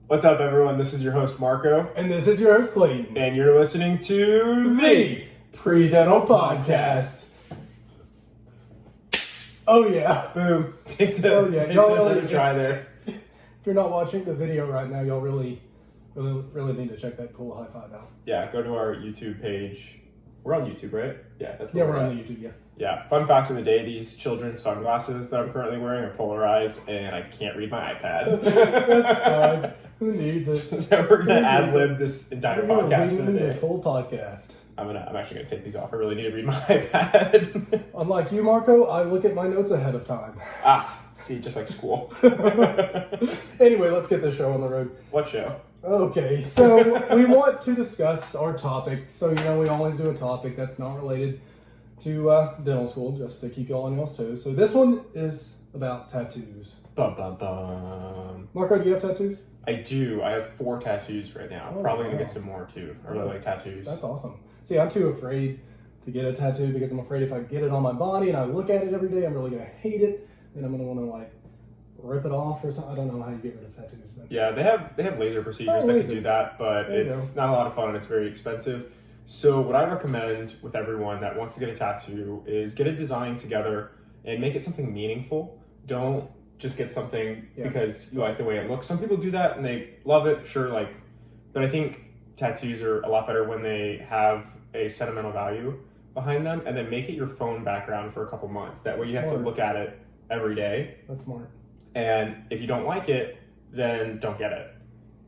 What's up, everyone? This is your host, Marco. And this is your host, Clayton. And you're listening to the PreDental Podcast. Oh, yeah. Boom. Takes a try there. If you're not watching the video right now, y'all really need to check that cool high five out. Yeah, go to our YouTube page. We're on YouTube, right? Yeah, that's we're on the YouTube, yeah. Yeah, fun fact of the day, these children's sunglasses that I'm currently wearing are polarized, and I can't read my iPad. That's fine. Who needs it? So we're going to ad-lib this entire podcast for the day. This whole podcast. I'm actually going to take these off. I really need to read my iPad. Unlike you, Marco, I look at my notes ahead of time. See, just like school. Anyway, let's get this show on the road. What show? Okay, so we want to discuss our topic. So, we always do a topic that's not related to dental school, just to keep y'all on y'all's toes. So this one is about tattoos. Bum, bum, bum. Marco, do you have tattoos? I do. I have 4 tattoos right now. Oh, Probably going to wow. get some more, too. I really like tattoos. That's awesome. See, I'm too afraid to get a tattoo because I'm afraid if I get it on my body and I look at it every day, I'm really going to hate it. Then I'm going to want to, rip it off or something. I don't know how you get rid of tattoos. But... Yeah, they have laser procedures that can do that, but it's not a lot of fun and it's very expensive. So what I recommend with everyone that wants to get a tattoo is get a design together and make it something meaningful. Don't just get something because you like the way it looks. Some people do that and they love it, sure, but I think tattoos are a lot better when they have a sentimental value behind them, and then make it your phone background for a couple months. That way you have to look at it every day. That's smart. And if you don't like it, then don't get it.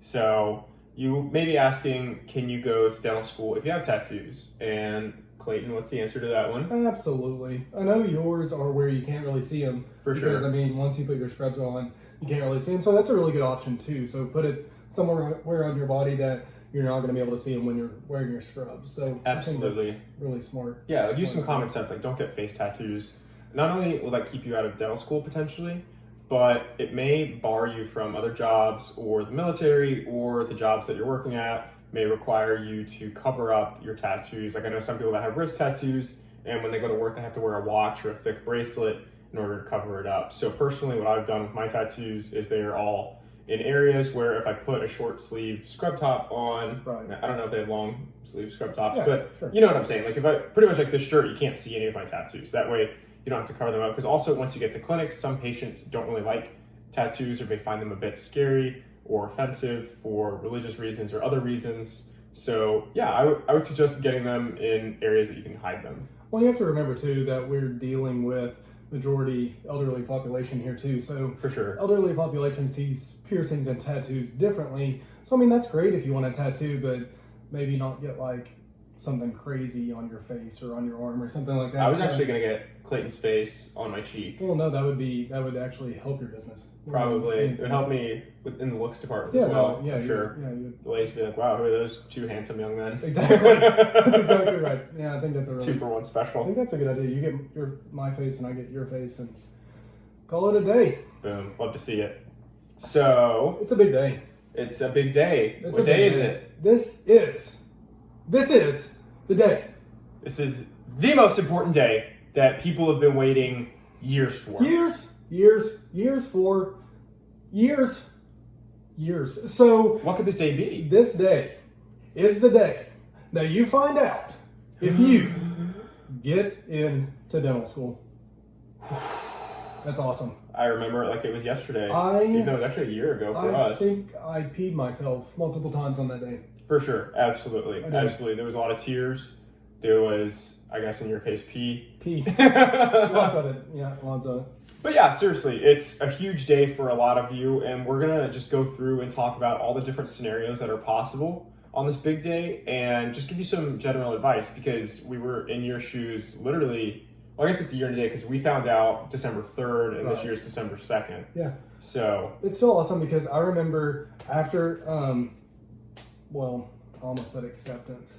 So you may be asking, can you go to dental school if you have tattoos? And Clayton, what's the answer to that one? Absolutely. I know yours are where you can't really see them. For sure. Because, once you put your scrubs on, you can't really see them. So that's a really good option, too. So put it somewhere on your body that you're not going to be able to see them when you're wearing your scrubs. So absolutely. I think that's really smart. Yeah, use some common sense. Don't get face tattoos. Not only will that keep you out of dental school potentially, but it may bar you from other jobs or the military, or the jobs that you're working at may require you to cover up your tattoos. I know some people that have wrist tattoos, and when they go to work, they have to wear a watch or a thick bracelet in order to cover it up. So personally, what I've done with my tattoos is they are all in areas where if I put a short sleeve scrub top on, I don't know if they have long sleeve scrub tops, but sure. You know what I'm saying? If I pretty much like this shirt, you can't see any of my tattoos. That way you don't have to cover them up. Because also once you get to clinics, some patients don't really like tattoos or may find them a bit scary or offensive for religious reasons or other reasons. So yeah, I would suggest getting them in areas that you can hide them. Well, you have to remember too that we're dealing with majority elderly population here too. So for sure, elderly population sees piercings and tattoos differently. So that's great if you want a tattoo, but maybe not get something crazy on your face or on your arm or something like that. I was actually going to get Clayton's face on my cheek. Well, no, that would actually help your business. Probably. It would help me in the looks department as well. Yeah, sure. The ladies would be like, wow, who are those 2 handsome young men? Exactly. That's exactly right. Yeah, I think that's a really... 2 for 1 special. I think that's a good idea. You get my face and I get your face and call it a day. Boom. Love to see it. So... It's a big day. It's a big day. What day is it? This is the day. This is the most important day that people have been waiting years for. Years. So what could this day be? This day is the day that you find out if you get into dental school. That's awesome. I remember it like it was yesterday. Even though it was actually a year ago for us. I think I peed myself multiple times on that day. For sure. Absolutely. Absolutely. There was a lot of tears. There was, I guess in your case, pee. Lots of it. Yeah, lots of it. But yeah, seriously, it's a huge day for a lot of you, and we're going to just go through and talk about all the different scenarios that are possible on this big day and just give you some general advice, because we were in your shoes literally, well, I guess it's a year and a day because we found out December 3rd and this year's December 2nd. Yeah. So it's still awesome because I remember after, I almost said acceptance.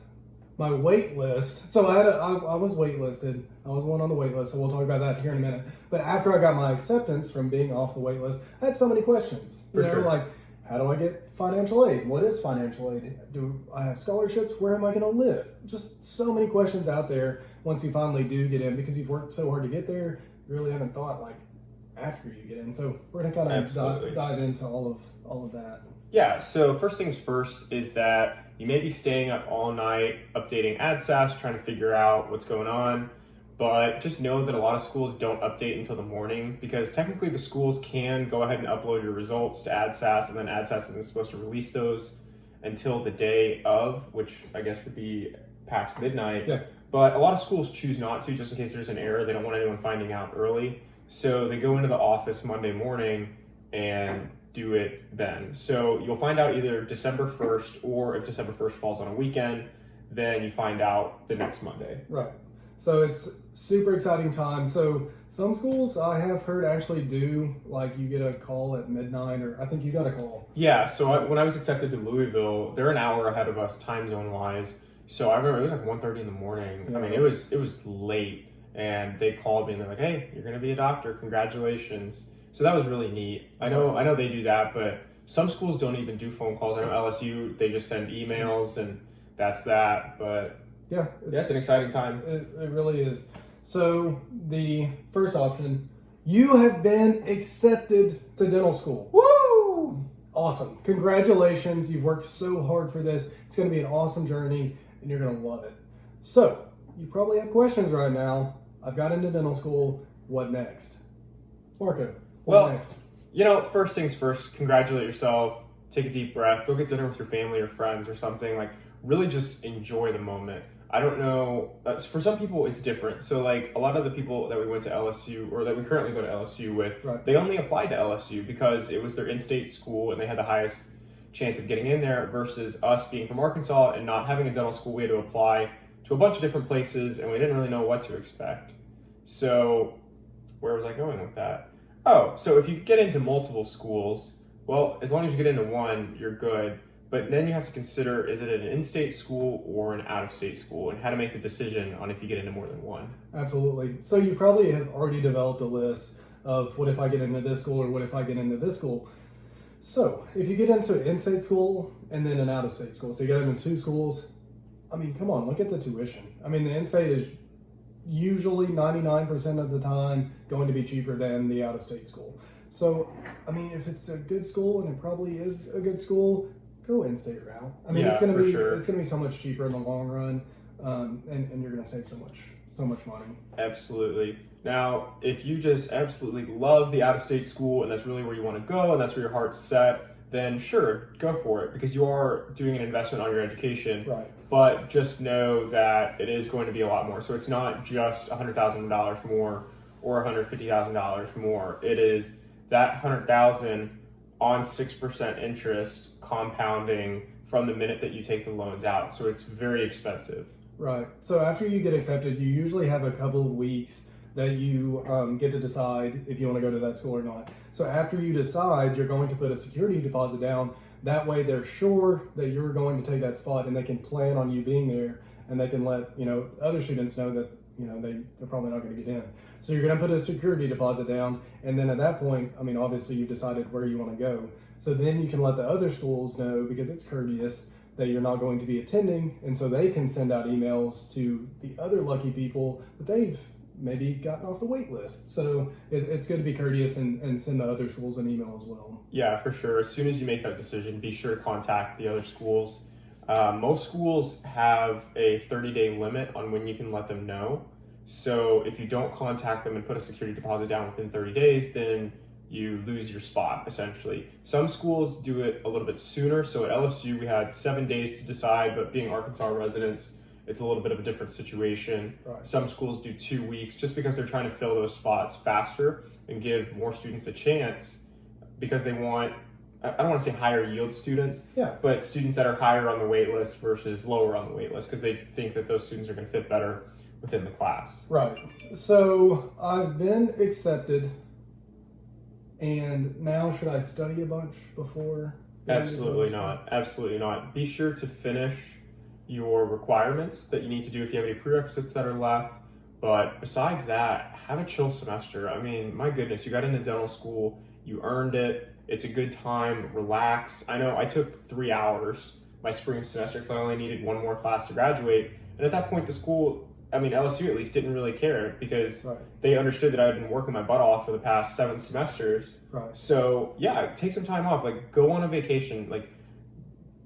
My wait list. So I was waitlisted. I was one on the wait list, so we'll talk about that here in a minute. But after I got my acceptance from being off the wait list, I had so many questions. For sure. How do I get financial aid? What is financial aid? Do I have scholarships? Where am I going to live? Just so many questions out there once you finally do get in, because you've worked so hard to get there, you really haven't thought after you get in. So we're going to kind of dive into all of that. Yeah, so first things first is that you may be staying up all night updating AdSAS, trying to figure out what's going on, but just know that a lot of schools don't update until the morning because technically the schools can go ahead and upload your results to AdSAS, and then AdSAS isn't supposed to release those until the day of, which I guess would be past midnight. Yeah. But a lot of schools choose not to just in case there's an error. They don't want anyone finding out early. So they go into the office Monday morning and do it then. So you'll find out either December 1st, or if December 1st falls on a weekend, then you find out the next Monday. Right. So it's super exciting time. So some schools I have heard actually do, like you get a call at midnight, or I think you got a call. Yeah, so when I was accepted to Louisville, they're an hour ahead of us time zone wise. So I remember it was like 1:30 in the morning. Yeah, I mean, it was late, and they called me and they're like, "Hey, you're gonna be a doctor. Congratulations." So that was really neat. I know they do that, but some schools don't even do phone calls. I know LSU, they just send emails and that's that. But Yeah, it's an exciting time. It really is. So the first option, you have been accepted to dental school. Woo! Awesome. Congratulations. You've worked so hard for this. It's going to be an awesome journey and you're going to love it. So you probably have questions right now. I've got into dental school. What next? Marco, what next? First things first, congratulate yourself. Take a deep breath. Go get dinner with your family or friends or something. Like, really just enjoy the moment. I don't know. For some people, it's different. So, like, a lot of the people that we went to LSU, or that we currently go to LSU with, Right. They only applied to LSU because it was their in-state school and they had the highest chance of getting in there, versus us being from Arkansas and not having a dental school. We had to apply to a bunch of different places and we didn't really know what to expect. So, where was I going with that? Oh, so if you get into multiple schools, well, as long as you get into one, you're good. But then you have to consider, is it an in-state school or an out-of-state school, and how to make the decision on if you get into more than one. Absolutely. So you probably have already developed a list of what if I get into this school or what if I get into this school. So if you get into an in-state school and then an out-of-state school, so you get into two schools, I mean, come on, look at the tuition. I mean, the in-state is usually 99% of the time going to be cheaper than the out-of-state school. So, I mean, if it's a good school, and it probably is a good school, go in-state route. I mean, Yeah, it's gonna for be sure. it's gonna be so much cheaper in the long run, and you're gonna save so much money. Absolutely. Now, if you just absolutely love the out-of-state school and that's really where you want to go and that's where your heart's set, then sure, go for it, because you are doing an investment on your education. Right. But just know that it is going to be a lot more. So it's not just $100,000 more or $150,000 more. It is that $100,000 on 6% interest compounding from the minute that you take the loans out. So it's very expensive. Right. So after you get accepted, you usually have a couple of weeks that you get to decide if you want to go to that school or not. So after you decide, you're going to put a security deposit down. That way they're sure that you're going to take that spot and they can plan on you being there, and they can let, other students know that, they're probably not going to get in. So you're going to put a security deposit down, and then at that point, I mean, obviously you've decided where you want to go. So then you can let the other schools know, because it's courteous, that you're not going to be attending, and so they can send out emails to the other lucky people that they've maybe gotten off the wait list. So it's good to be courteous and send the other schools an email as well. Yeah, for sure. As soon as you make that decision, be sure to contact the other schools. Most schools have a 30-day limit on when you can let them know. So if you don't contact them and put a security deposit down within 30 days, then you lose your spot, essentially. Some schools do it a little bit sooner. So at LSU, we had 7 days to decide, but being Arkansas residents, it's a little bit of a different situation. Right. Some schools do 2 weeks just because they're trying to fill those spots faster and give more students a chance, because they want, I don't want to say higher yield students, Yeah. but students that are higher on the wait list versus lower on the wait list, because they think that those students are going to fit better within the class. Right. So I've been accepted, and now should I study a bunch before? Absolutely not. Absolutely not. Be sure to finish your requirements that you need to do if you have any prerequisites that are left. But besides that, have a chill semester. I mean, my goodness, you got into dental school, you earned it. It's a good time, relax. I know I took 3 hours my spring semester because I only needed one more class to graduate. And at that point, the school I mean, LSU at least didn't really care because Right. they understood that I had been working my butt off for the past 7 semesters. Right. So yeah, take some time off. Like, go on a vacation. Like,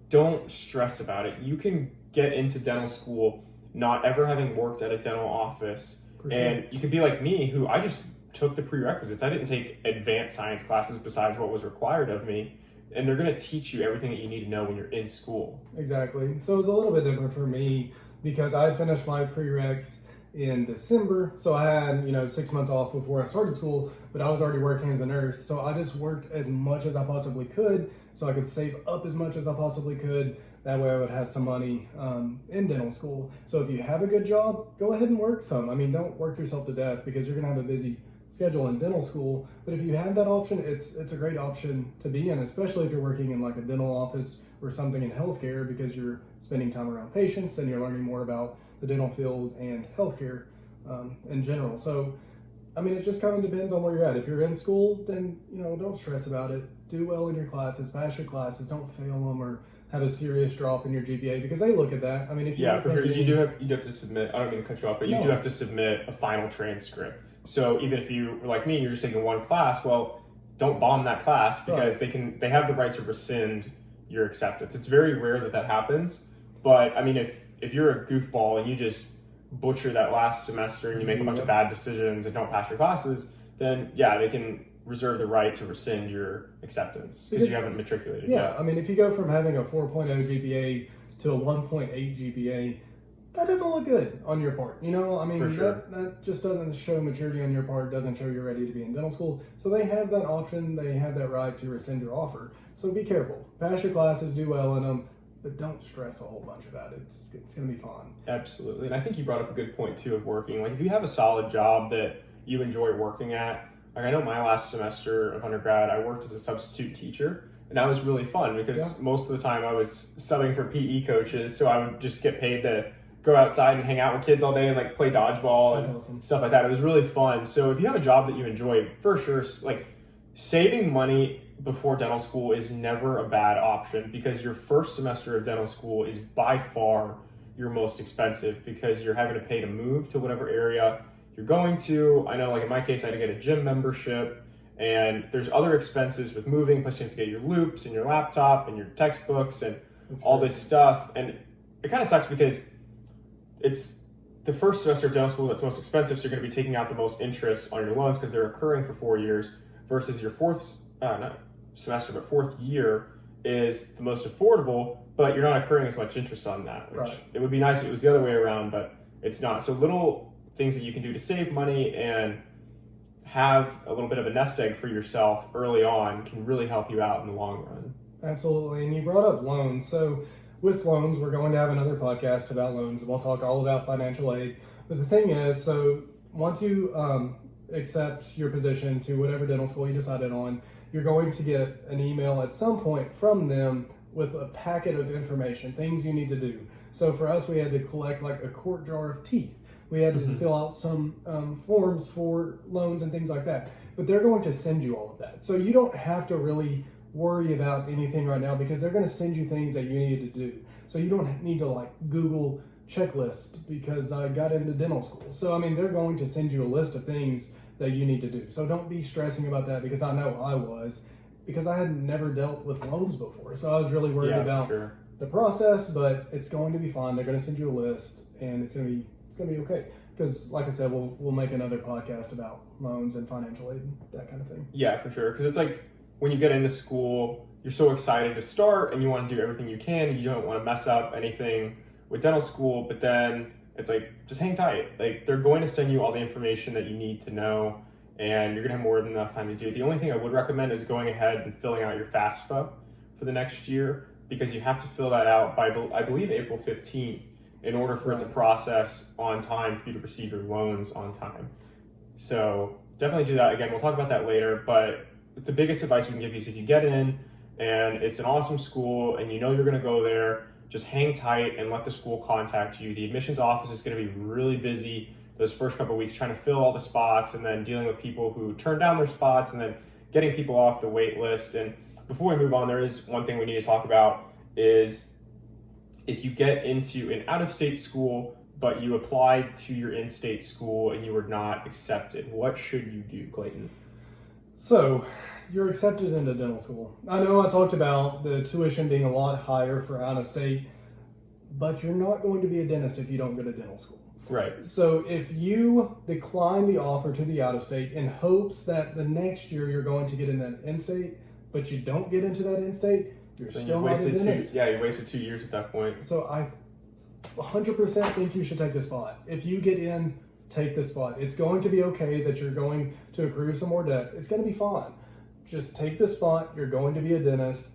don't stress about it. You can get into dental school not ever having worked at a dental office. For sure. And you could be like me, who I just took the prerequisites. I didn't take advanced science classes besides what was required of me. And they're going to teach you everything that you need to know when you're in school. Exactly. So it was a little bit different for me because I finished my prereqs in December. So I had, 6 months off before I started school, but I was already working as a nurse. So I just worked as much as I possibly could so I could save up as much as I possibly could. That way I would have some money in dental school. So if you have a good job, go ahead and work some. I mean, don't work yourself to death because you're going to have a busy schedule in dental school. But if you have that option, it's a great option to be in, especially if you're working in like a dental office or something in healthcare, because you're spending time around patients and you're learning more about the dental field and healthcare in general. So, I mean, it just kind of depends on where you're at. If you're in school, then, don't stress about it. Do well in your classes, pass your classes, don't fail them or have a serious drop in your GPA because they look at that. I mean, if you for sure, you do have to submit. I don't mean to cut you off, but you do have to submit a final transcript. So even if you were like me, you're just taking one class. Well, don't bomb that class because they have the right to rescind your acceptance. It's very rare that happens, but I mean, if you're a goofball and you just butcher that last semester and you make a bunch of bad decisions and don't pass your classes, then yeah, they can reserve the right to rescind your acceptance because you haven't matriculated yet. I mean, if you go from having a 4.0 GPA to a 1.8 GPA, that doesn't look good on your part. I mean, For sure. that just doesn't show maturity on your part, doesn't show you're ready to be in dental school. So they have that option, they have that right to rescind your offer. So be careful. Pass your classes, do well in them, but don't stress a whole bunch about it. It's going to be fun. Absolutely. And I think you brought up a good point too of working. Like if you have a solid job that you enjoy working at, like I know my last semester of undergrad, I worked as a substitute teacher. And that was really fun because most of the time I was subbing for PE coaches. So I would just get paid to go outside and hang out with kids all day and like play dodgeball and stuff like that. It was really fun. So if you have a job that you enjoy, for sure, like saving money before dental school is never a bad option because your first semester of dental school is by far your most expensive because you're having to pay to move to whatever area you're going to. I know like in my case, I had to get a gym membership and there's other expenses with moving, plus you have to get your loops and your laptop and your textbooks and all this stuff. And it kind of sucks because it's the first semester of dental school that's most expensive, so you're going to be taking out the most interest on your loans because they're accruing for 4 years versus your fourth year is the most affordable, but you're not accruing as much interest on that, which it would be nice if it was the other way around, but it's not. So little things that you can do to save money and have a little bit of a nest egg for yourself early on can really help you out in the long run. Absolutely. And you brought up loans. So with loans, we're going to have another podcast about loans and we'll talk all about financial aid. But the thing is, so once you accept your position to whatever dental school you decided on, you're going to get an email at some point from them with a packet of information, things you need to do. So for us, we had to collect like a quart jar of teeth. We had to fill out some forms for loans and things like that. But they're going to send you all of that. So you don't have to really worry about anything right now because they're going to send you things that you need to do. So you don't need to like Google checklist because I got into dental school. So I mean, they're going to send you a list of things that you need to do. So don't be stressing about that because I know I was, because I had never dealt with loans before. So I was really worried about the process, but it's going to be fine. They're going to send you a list and it's going to be okay. Because like I said, we'll make another podcast about loans and financial aid, that kind of thing. Yeah, for sure. Because it's like, when you get into school, you're so excited to start and you want to do everything you can and you don't want to mess up anything with dental school, but then it's like, just hang tight. Like they're going to send you all the information that you need to know and you're going to have more than enough time to do it. The only thing I would recommend is going ahead and filling out your FAFSA for the next year because you have to fill that out by, I believe, April 15th in order for it to process on time for you to receive your loans on time. So definitely do that. Again, we'll talk about that later, but the biggest advice we can give you is if you get in and it's an awesome school and you know you're going to go there, just hang tight and let the school contact you. The admissions office is going to be really busy those first couple of weeks trying to fill all the spots and then dealing with people who turn down their spots and then getting people off the wait list. And before we move on, there is one thing we need to talk about is if you get into an out-of-state school, but you applied to your in-state school and you were not accepted. What should you do, Clayton? So, you're accepted into dental school. I know I talked about the tuition being a lot higher for out of state, but you're not going to be a dentist if you don't go to dental school. Right. So, if you decline the offer to the out of state in hopes that the next year you're going to get in that in state, but you don't get into that in state, you're Then still not a dentist. you wasted 2 years at that point. So, I 100% think you should take the spot. If you get in, take the spot. It's going to be okay that you're going to accrue some more debt. It's going to be fine. Just take the spot. You're going to be a dentist,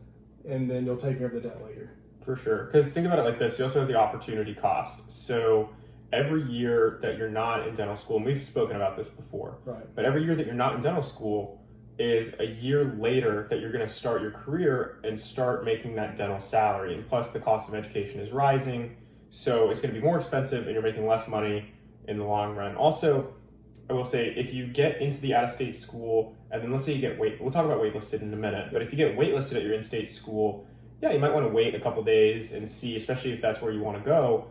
and then you'll take care of the debt later. For sure. Because think about it like this. You also have the opportunity cost. So every year that you're not in dental school, and we've spoken about this before, Right. but every year that you're not in dental school is a year later that you're going to start your career and start making that dental salary. And plus the cost of education is rising. So it's going to be more expensive and you're making less money in the long run. Also, I will say, if you get into the out-of-state school, and then let's say you get we'll talk about waitlisted in a minute, but if you get waitlisted at your in-state school, yeah, you might want to wait a couple days and see, especially if that's where you want to go.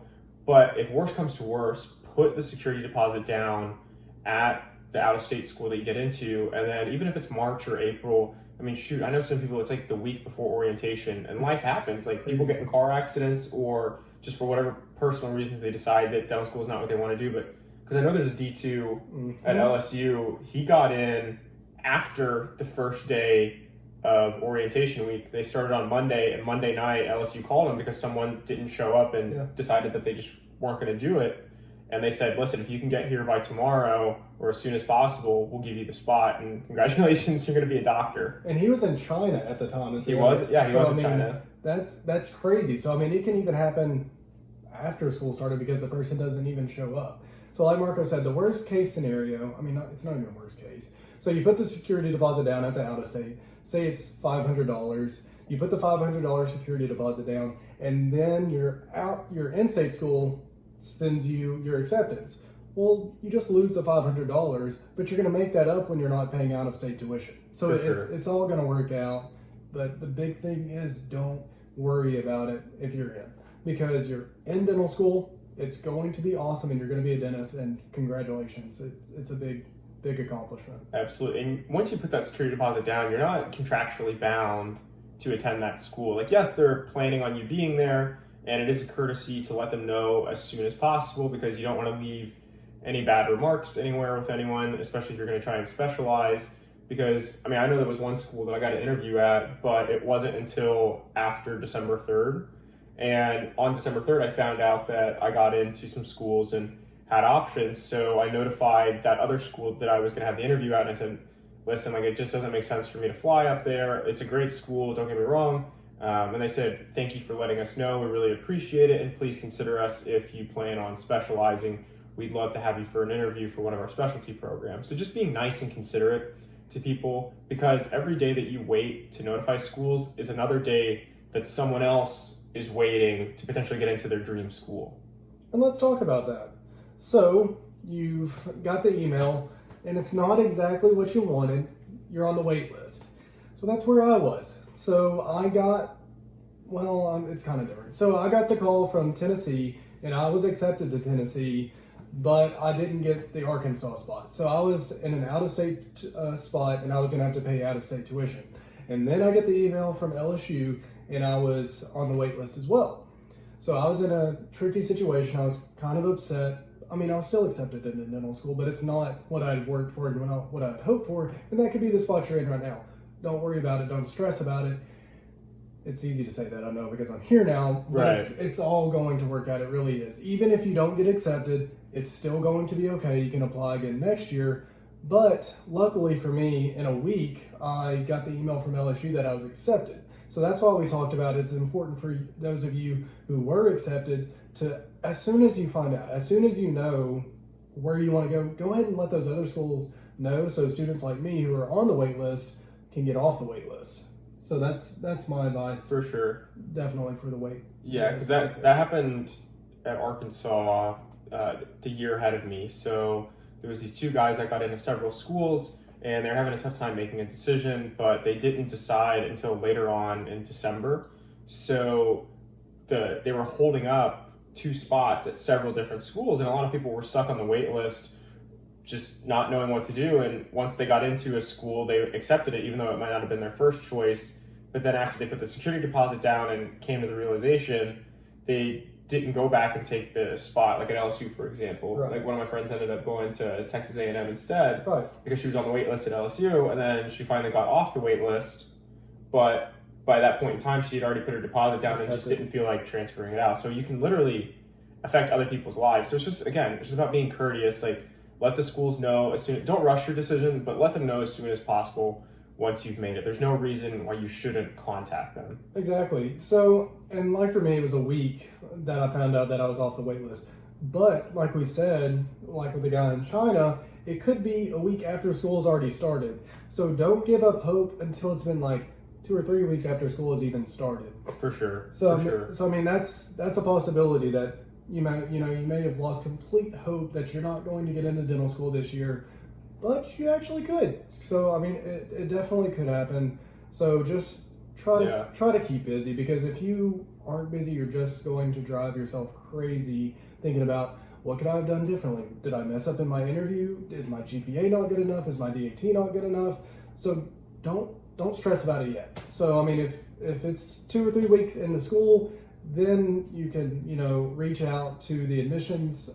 But if worse comes to worse, put the security deposit down at the out-of-state school that you get into, and then even if it's March or April, I mean, shoot, I know some people, it's like the week before orientation, and life happens. Like, people get in car accidents, or just for whatever personal reasons they decide that dental school is not what they want to do. But because I know there's a D2 at LSU, he got in after the first day of orientation week. They started on Monday, and Monday night LSU called him because someone didn't show up and decided that they just weren't going to do it. And they said, listen, if you can get here by tomorrow or as soon as possible, we'll give you the spot. And congratulations, you're going to be a doctor. And he was in China at the time. He was in China. That's crazy. So, I mean, it can even happen after school started because the person doesn't even show up. So like Marco said, the worst case scenario, I mean, it's not even a worst case. So you put the security deposit down at the out-of-state. Say it's $500. You put the $500 security deposit down, and then your in-state school sends you your acceptance. Well, you just lose the $500, but you're going to make that up when you're not paying out-of-state tuition. So it's all going to work out. But the big thing is, don't worry about it if you're in. Because you're in dental school, it's going to be awesome, and you're going to be a dentist, and congratulations. It's a big accomplishment. Absolutely. And once you put that security deposit down, you're not contractually bound to attend that school. Like, yes, they're planning on you being there, and it is a courtesy to let them know as soon as possible, because you don't want to leave any bad remarks anywhere with anyone, especially if you're going to try and specialize. Because, I mean, I know there was one school that I got an interview at, but it wasn't until after December 3rd. And on December 3rd, I found out that I got into some schools and had options. So I notified that other school that I was going to have the interview at, and I said, listen, like, it just doesn't make sense for me to fly up there. It's a great school, don't get me wrong. And they said, thank you for letting us know. We really appreciate it. And please consider us if you plan on specializing. We'd love to have you for an interview for one of our specialty programs. So just being nice and considerate to people, because every day that you wait to notify schools is another day that someone else is waiting to potentially get into their dream school. And let's talk about that. So you've got the email, and it's not exactly what you wanted. You're on the wait list. So that's where I was. So I got, it's kind of different. So I got the call from Tennessee, and I was accepted to Tennessee, but I didn't get the Arkansas spot. So I was in an out-of-state spot, and I was going to have to pay out-of-state tuition. And then I get the email from LSU, and I was on the wait list as well. So I was in a tricky situation. I was kind of upset. I mean, I was still accepted into dental school, but it's not what I'd worked for and what I'd hoped for, and that could be the spot you're in right now. Don't worry about it. Don't stress about it. It's easy to say that, I know, because I'm here now, but right. It's all going to work out. It really is. Even if you don't get accepted, it's still going to be okay. You can apply again next year. But luckily for me, in a week, I got the email from LSU that I was accepted. So that's why we talked about it's important for those of you who were accepted to, as soon as you find out, as soon as you know where you want to go ahead and let those other schools know, so students like me who are on the wait list can get off the wait list. So that's my advice. For sure. Definitely for the wait. Yeah, because that happened at Arkansas the year ahead of me. So there was these two guys that got into several schools, and they're having a tough time making a decision, but they didn't decide until later on in December. So they were holding up 2 spots at several different schools, and a lot of people were stuck on the wait list just not knowing what to do. And once they got into a school, they accepted it, even though it might not have been their first choice. But then after they put the security deposit down and came to the realization, they didn't go back and take the spot, like at LSU, for example. Right. Like one of my friends ended up going to Texas A&M instead, Right. because she was on the wait list at LSU, and then she finally got off the wait list. But by that point in time, she had already put her deposit down and just didn't feel like transferring it out. So you can literally affect other people's lives. So it's just, again, it's just about being courteous. Like, let the schools know as soon. Don't rush your decision, but let them know as soon as possible once you've made it. There's no reason why you shouldn't contact them. Exactly. So, and like for me, it was a week that I found out that I was off the wait list. But like we said, like with the guy in China, it could be a week after school's already started. So don't give up hope until it's been like 2 or 3 weeks after school has even started. For sure. So, For sure. So I mean, that's a possibility that you may have lost complete hope that you're not going to get into dental school this year, but you actually could. So I mean, it definitely could happen. So just try to keep busy, because if you aren't busy, you're just going to drive yourself crazy thinking about, what could I have done differently? Did I mess up in my interview? Is my GPA not good enough? Is my DAT not good enough? So don't stress about it yet. So I mean, if it's 2 or 3 weeks into school, then you can reach out to the admissions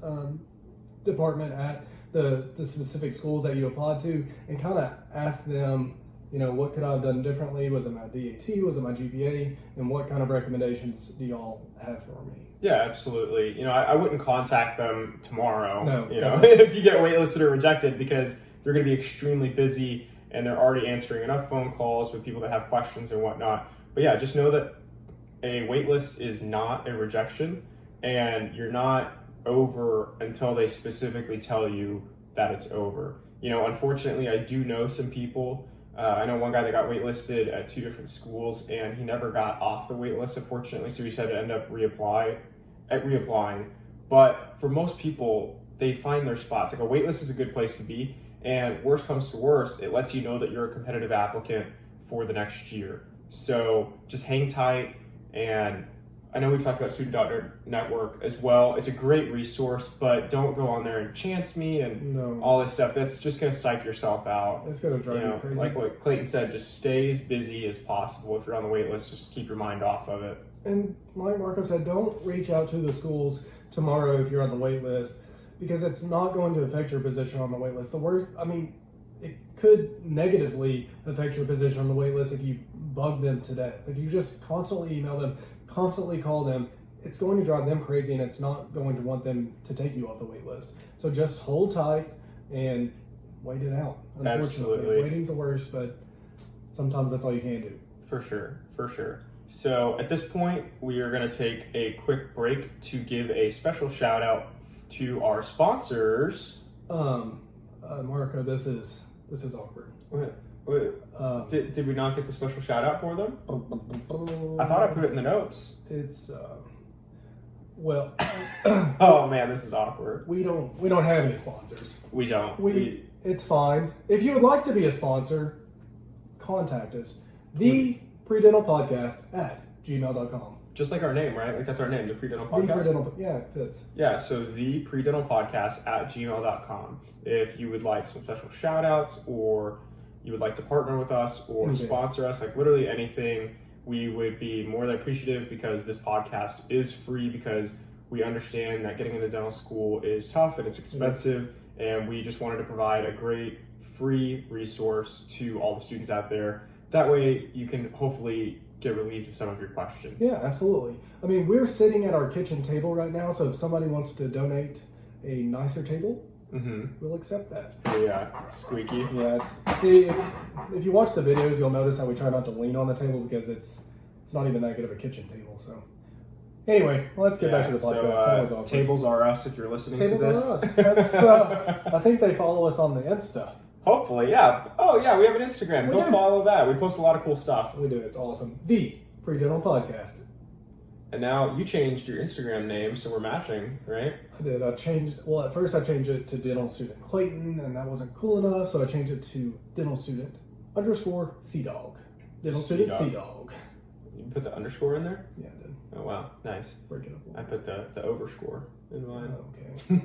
department at the specific schools that you applied to and kind of ask them, what could I have done differently? Was it my DAT? Was it my GPA? And what kind of recommendations do y'all have for me? Yeah, absolutely. I wouldn't contact them tomorrow. No, if you get waitlisted or rejected, because they're going to be extremely busy and they're already answering enough phone calls with people that have questions and whatnot. But yeah, just know that a waitlist is not a rejection, and you're not over until they specifically tell you that it's over. Unfortunately, I do know some people. I know one guy that got waitlisted at 2 different schools, and he never got off the waitlist, unfortunately, so he had to end up reapplying. But for most people, they find their spots. Like, a waitlist is a good place to be, and worst comes to worst, it lets you know that you're a competitive applicant for the next year. So just hang tight. And I know we've talked about Student Network as well. It's a great resource, but don't go on there and chance me and all this stuff. That's just going to psych yourself out. It's going to drive you crazy. Like what Clayton said, just stay as busy as possible. If you're on the wait list, just keep your mind off of it. And like Marco said, don't reach out to the schools tomorrow if you're on the wait list, because it's not going to affect your position on the wait list. It could negatively affect your position on the wait list if you bug them to death. If you just constantly email them, constantly call them, it's going to drive them crazy, and it's not going to want them to take you off the wait list. So just hold tight and wait it out. Unfortunately, Absolutely. Waiting's the worst, but sometimes that's all you can do. For sure. So at this point, we are going to take a quick break to give a special shout out to our sponsors. Marco, this is awkward. Did we not get the special shout out for them? I thought I put it in the notes. It's well. Oh man, this is awkward. We don't have any sponsors. We don't. It's fine. If you would like to be a sponsor, contact us. The PreDental Podcast at gmail.com. Just like our name, right? Like that's our name, the PreDental Podcast. The PreDental, yeah, it fits. Yeah, so the PreDental Podcast at gmail.com. If you would like some special shout outs, or you would like to partner with us or sponsor us, like literally anything, we would be more than appreciative, because this podcast is free, because we understand that getting into dental school is tough and it's expensive, and we just wanted to provide a great free resource to all the students out there. That way you can hopefully get relieved of some of your questions. Yeah, absolutely. I mean, we're sitting at our kitchen table right now, so if somebody wants to donate a nicer table, we'll accept that. Yeah, squeaky. Yeah, see, if you watch the videos, you'll notice how we try not to lean on the table, because it's not even that good of a kitchen table. So anyway, let's get back to the podcast. That was awkward. Tables are us if you're listening to this. Tables are us. I think they follow us on the Insta. Hopefully, yeah. Oh, yeah, we have an Instagram. Go follow that. We post a lot of cool stuff. We do. It's awesome. The PreDental Podcast. And now you changed your Instagram name, so we're matching, right? I did. At first I changed it to Dental Student Clayton, and that wasn't cool enough, so I changed it to Dental Student _ CDog. Dental Student CDog. You put the underscore in there? Yeah, I did. Oh, Oh, wow. Nice. Break it up a little. I put the overscore in mine. Oh,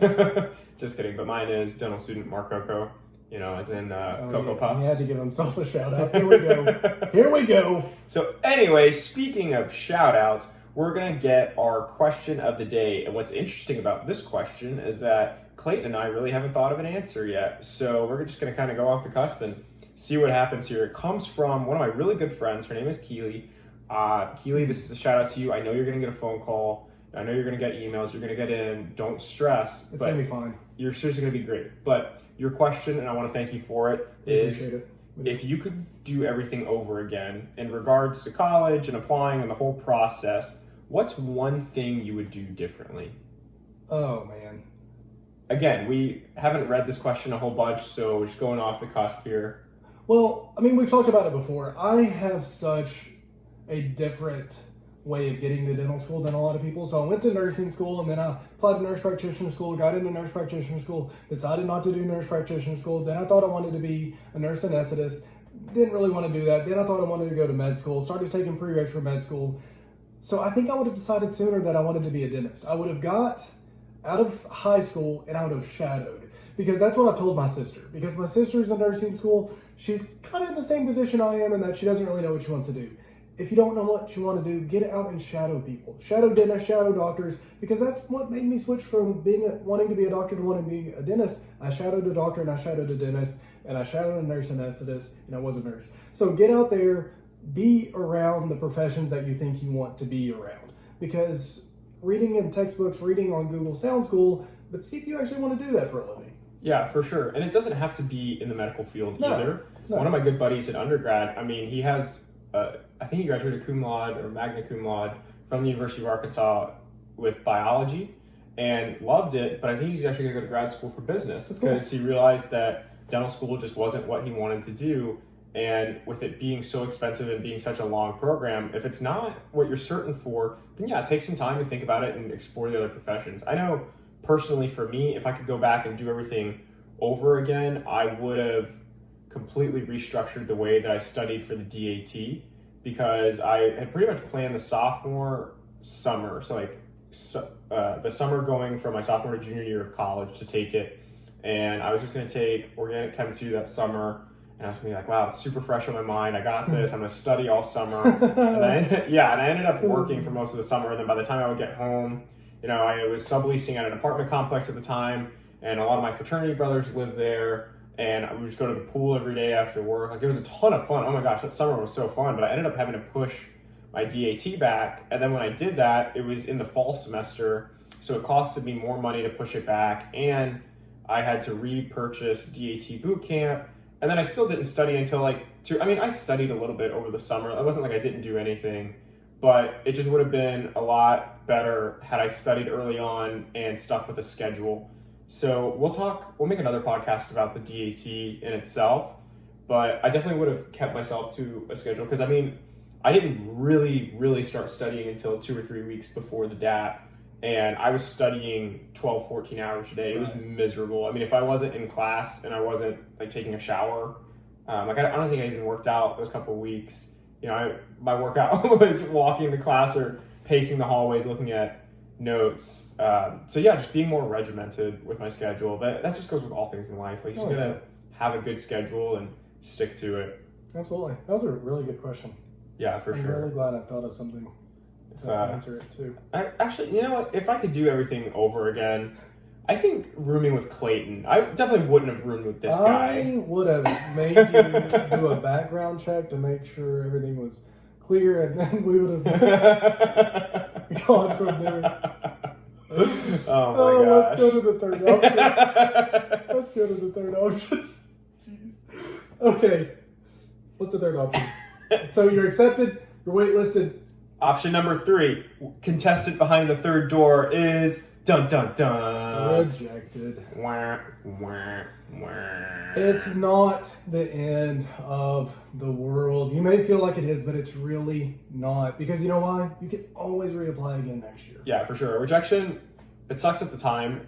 okay. Just kidding. But mine is dental student Mark Coco, as in Cocoa Puffs. He had to give himself a shout out. Here we go. Here we go. So anyway, speaking of shout outs, we're going to get our question of the day. And what's interesting about this question is that Clayton and I really haven't thought of an answer yet. So we're just going to kind of go off the cusp and see what happens here. It comes from one of my really good friends. Her name is Keely. Keely, this is a shout out to you. I know you're going to get a phone call. I know you're going to get emails. You're going to get in. Don't stress. It's going to be fine. You're seriously going to be great. But your question, and I want to thank you for it, is if you could do everything over again in regards to college and applying and the whole process, what's one thing you would do differently? Oh, man. Again, we haven't read this question a whole bunch, so we're just going off the cusp here. Well, I mean, we've talked about it before. I have such a different way of getting to dental school than a lot of people. So I went to nursing school, and then I applied to nurse practitioner school, got into nurse practitioner school, decided not to do nurse practitioner school. Then I thought I wanted to be a nurse anesthetist. Didn't really want to do that. Then I thought I wanted to go to med school, started taking prereqs for med school. So I think I would have decided sooner that I wanted to be a dentist. I would have got out of high school and I would have shadowed, because that's what I've told my sister. Because my sister's in nursing school, she's kind of in the same position I am in that she doesn't really know what she wants to do. If you don't know what you want to do, get out and shadow people. Shadow dentists, shadow doctors, because that's what made me switch from wanting to be a doctor to wanting to be a dentist. I shadowed a doctor and I shadowed a dentist and I shadowed a nurse anesthetist and I was a nurse. So get out there, be around the professions that you think you want to be around. Because reading in textbooks, reading on Google sounds cool, but see if you actually want to do that for a living. Yeah, for sure. And it doesn't have to be in the medical field either. No. One of my good buddies in undergrad, he has, I think he graduated cum laude or magna cum laude from the University of Arkansas with biology and loved it, but I think he's actually going to go to grad school for business because he realized that dental school just wasn't what he wanted to do. And with it being so expensive and being such a long program, if it's not what you're certain for, then yeah, take some time to think about it and explore the other professions. I know personally for me, if I could go back and do everything over again, I would have completely restructured the way that I studied for the DAT, because I had pretty much planned the sophomore summer, the summer going from my sophomore to junior year of college to take it, and I was just going to take organic chem 2 that summer. And I was going to be like, wow, it's super fresh on my mind. I got this. I'm going to study all summer. And I ended up working for most of the summer. And then by the time I would get home, I was subleasing at an apartment complex at the time. And a lot of my fraternity brothers lived there. And I would just go to the pool every day after work. Like, it was a ton of fun. Oh my gosh, that summer was so fun. But I ended up having to push my DAT back. And then when I did that, it was in the fall semester. So it costed me more money to push it back. And I had to repurchase DAT boot camp. And then I still didn't study until I studied a little bit over the summer. It wasn't like I didn't do anything, but it just would have been a lot better had I studied early on and stuck with a schedule. So we'll make another podcast about the DAT in itself, but I definitely would have kept myself to a schedule, because I didn't really start studying until 2 or 3 weeks before the DAT. And I was studying 12, 14 hours a day. It was miserable. If I wasn't in class and I wasn't taking a shower, I don't think I even worked out those couple of weeks. My workout was walking to class or pacing the hallways, looking at notes. Just being more regimented with my schedule. But that just goes with all things in life. You just gotta have a good schedule and stick to it. Absolutely. That was a really good question. Yeah, for sure. I'm really glad I thought of something to answer it too. Actually, you know what? If I could do everything over again, I think rooming with Clayton. I definitely wouldn't have roomed with this guy. I would have made you do a background check to make sure everything was clear, and then we would have gone from there. Oh my gosh. Let's go to the third option. Jeez. Okay. What's the third option? So you're accepted, you're waitlisted. Option number 3, contestant behind the third door is dun dun dun. Rejected. Wah, wah, wah. It's not the end of the world. You may feel like it is, but it's really not. Because you know why? You can always reapply again next year. Yeah, for sure. Rejection, it sucks at the time,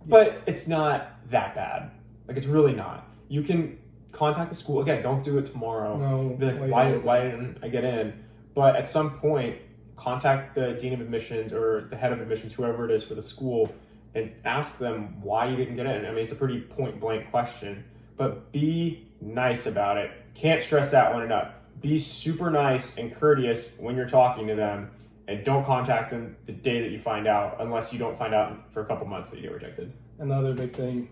but it's not that bad. It's really not. You can contact the school. Again, don't do it tomorrow. No. Be like, why didn't I get in? But at some point, contact the dean of admissions or the head of admissions, whoever it is for the school, and ask them why you didn't get in. I mean, it's a pretty point blank question, but be nice about it. Can't stress that one enough. Be super nice and courteous when you're talking to them, and don't contact them the day that you find out, unless you don't find out for a couple months that you get rejected. Another big thing,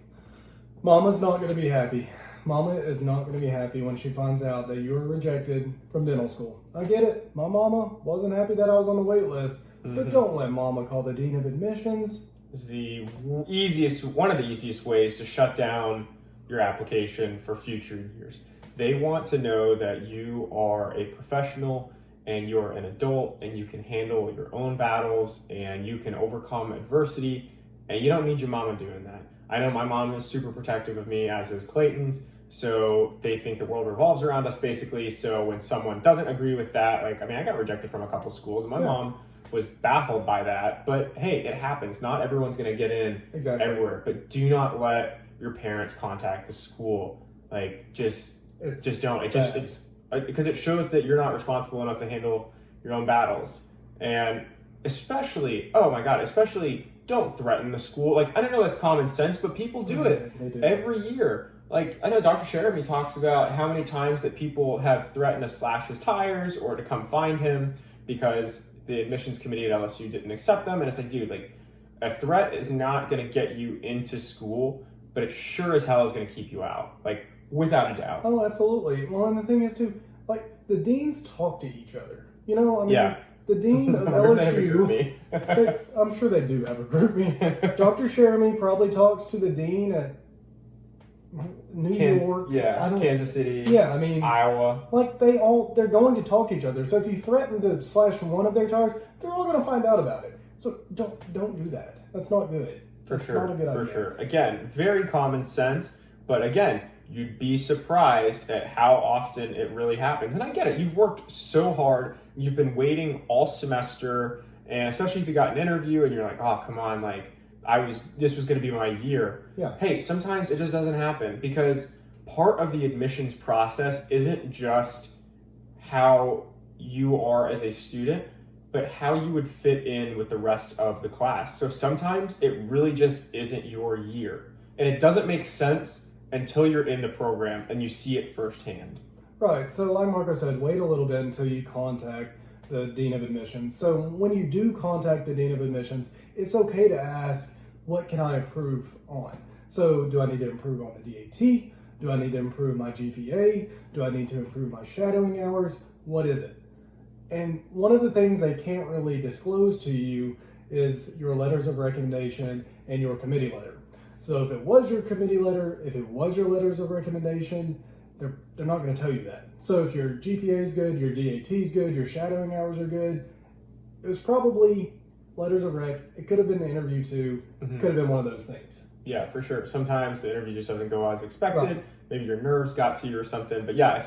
Mama's not going to be happy. Mama is not going to be happy when she finds out that you were rejected from dental school. I get it. My mama wasn't happy that I was on the wait list, but don't let Mama call the dean of admissions. It's one of the easiest ways to shut down your application for future years. They want to know that you are a professional and you're an adult and you can handle your own battles and you can overcome adversity, and you don't need your mama doing that. I know my mom is super protective of me, as is Clayton's, so they think the world revolves around us basically. So when someone doesn't agree with that, I got rejected from a couple schools and my mom was baffled by that, but hey, it happens. Not everyone's going to get in everywhere, but do not let your parents contact the school. Just don't. It's because it shows that you're not responsible enough to handle your own battles. And especially don't threaten the school. I don't know that's common sense, but people do it They do. every year. I know Dr. Jeremy talks about how many times that people have threatened to slash his tires or to come find him because the admissions committee at LSU didn't accept them. And it's dude, a threat is not going to get you into school, but it sure as hell is going to keep you out. Without a doubt. Oh, absolutely. Well, and the thing is too, the deans talk to each other. The dean of LSU, I'm sure they do have a group meeting. Dr. Jeremy probably talks to the dean at New York. Yeah, Kansas City. Yeah, Iowa. They're going to talk to each other. So if you threaten to slash one of their tires, they're all going to find out about it. So don't do that. That's not good. That's not a good idea. For sure. Again, very common sense, but again, you'd be surprised at how often it really happens. And I get it. You've worked so hard. You've been waiting all semester, and especially if you got an interview and you're like, oh, come on, this was going to be my year. Yeah. Hey, sometimes it just doesn't happen because part of the admissions process isn't just how you are as a student, but how you would fit in with the rest of the class. So sometimes it really just isn't your year. And it doesn't make sense until you're in the program and you see it firsthand. Right. So like Marco said, wait a little bit until you contact the dean of admissions. So when you do contact the dean of admissions, it's okay to ask, what can I improve on? So do I need to improve on the DAT? Do I need to improve my GPA? Do I need to improve my shadowing hours? What is it? And one of the things they can't really disclose to you is your letters of recommendation and your committee letter. So if it was your committee letter, if it was your letters of recommendation, they're not going to tell you that. So if your GPA is good, your DAT is good, your shadowing hours are good, it was probably letters of rec. It could have been the interview too. Could have been one of those things. Yeah, for sure. Sometimes the interview just doesn't go as expected. Right. Maybe your nerves got to you or something. But yeah,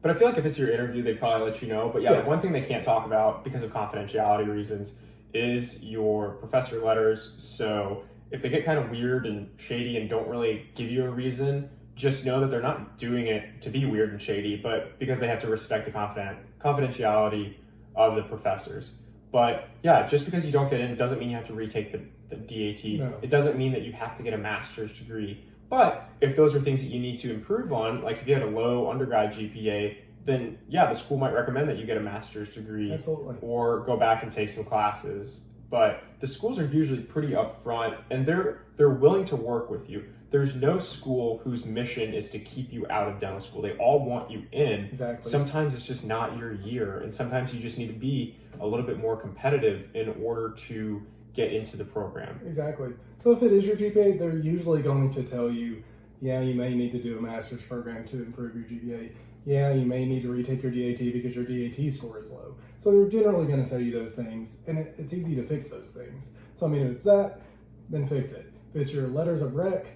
but I feel like if it's your interview, they'd probably let you know. But yeah, one thing they can't talk about because of confidentiality reasons is your professor letters. So if they get kind of weird and shady and don't really give you a reason, just know that they're not doing it to be weird and shady, but because they have to respect the confidentiality of the professors. But yeah, just because you don't get in doesn't mean you have to retake the DAT. No. It doesn't mean that you have to get a master's degree. But if those are things that you need to improve on, like if you had a low undergrad GPA, then yeah, the school might recommend that you get a master's degree. Absolutely. Or go back and take some classes. But the schools are usually pretty upfront and they're willing to work with you. There's no school whose mission is to keep you out of dental school. They all want you in. Exactly. Sometimes it's just not your year, and sometimes you just need to be a little bit more competitive in order to get into the program. Exactly. So if it is your GPA, they're usually going to tell you, yeah, you may need to do a master's program to improve your GPA. Yeah, you may need to retake your DAT because your DAT score is low. So they're generally going to tell you those things, and it's easy to fix those things. So I mean, if it's that, then fix it. If it's your letters of rec,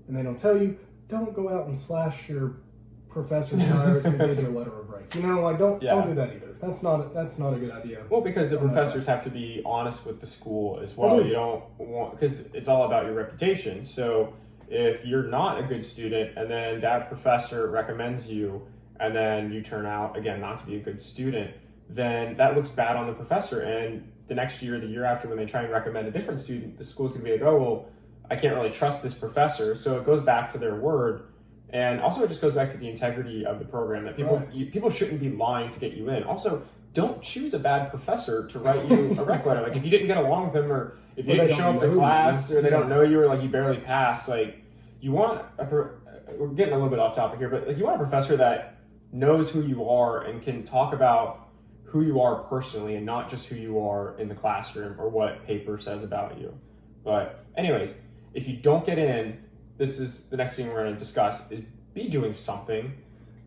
and they don't tell you, don't go out and slash your professor's tires who did your letter of rec. Don't do that either. That's not a good idea. Well, because the professors have to be honest with the school as well. You don't want, because it's all about your reputation. So if you're not a good student and then that professor recommends you and then you turn out again not to be a good student, then that looks bad on the professor. And the next year, the year after, when they try and recommend a different student, the school's going to be like, oh, well, I can't really trust this professor. So it goes back to their word. And also, it just goes back to the integrity of the program, that people shouldn't be lying to get you in. Also, don't choose a bad professor to write you a rec letter. Like, if you didn't get along with them, or if you didn't show up to class, or they don't know you, or like you barely passed, like, you want we're getting a little bit off topic here, but like, you want a professor that knows who you are and can talk about who you are personally, and not just who you are in the classroom or what paper says about you. But anyways, if you don't get in, this is the next thing we're going to discuss, is be doing something.